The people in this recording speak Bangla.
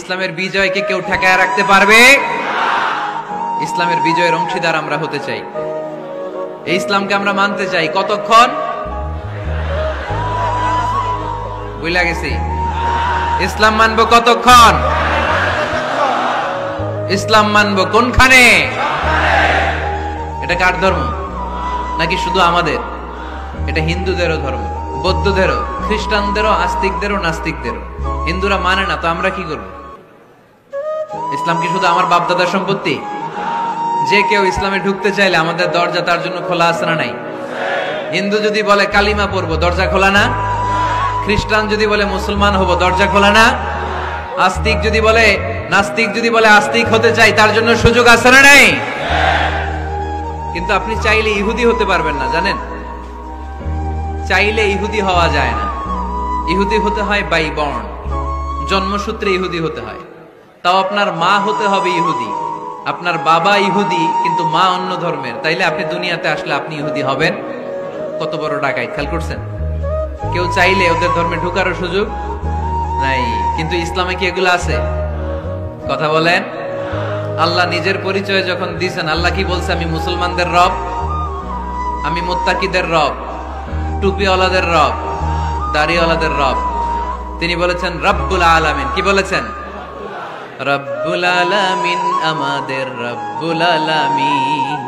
ইসলামের বিজয়কে কেউ ঠেকায় রাখতে পারবে? ইসলামের বিজয়ের অংশীদার আমরা হতে চাই, এই ইসলামকে আমরা মানতে চাই। কতক্ষণ বুঝলা গেছি? ইসলাম মানবো কতক্ষণ? ইসলাম মানবো কোনখানে? এটা কার ধর্ম? নাকি শুধু আমাদের? এটা হিন্দুদেরও ধর্ম, বৌদ্ধদেরও, খ্রিস্টানদেরও, আস্তিকদেরও, নাস্তিকদেরও। হিন্দুরা মানে না তো আমরা কি করব? ইসলাম কি শুধু আমার বাপদাদার সম্পত্তি? যে কেউ ইসলামে ঢুকতে চাইলে আমাদের দরজা তার জন্য খোলা আছে না নাই? হিন্দু যদি বলে কালিমা পড়বো, দরজা খোলা না? খ্রিস্টান যদি বলে মুসলমান হব, দরজা খোলা না? আস্তিক যদি বলে, নাস্তিক যদি বলে আস্তিক হতে চাই, তার জন্য সুযোগ আছে না নাই? কিন্তু আপনি চাইলে ইহুদি হতে পারবেন না, জানেন? চাইলে ইহুদি হওয়া যায় না। ইহুদি হতে হয় বাই বর্ন, জন্মসূত্রে ইহুদি হতে হয়। তাও আপনার মা হতে হবে ইহুদি, আপনার বাবা ইহুদি কিন্তু মা অন্য ধর্মের, তাইলে আপনি দুনিয়াতে আসলে আপনি ইহুদি হবেন? কত বড় ডাকাই! খেয়াল করছেন? কেউ চাইলে ওদের ধর্মে ঢুকারও সুযোগ নাই। কিন্তু ইসলামে কি এগুলো আছে? কথা বলেন। আল্লাহ নিজের পরিচয় যখন দিয়েছেন, আল্লাহ কি বলছে? আমি মুসলমানদের রব, আমি মুত্তাকিদের রব, টুপিওয়ালাদের রব, দাড়িওয়ালাদের রব। তিনি বলেছেন রব্বুল আলামিন। কি বলেছেন? রব্বুল আলামিন, আমাদের রব্বুল আলামিন।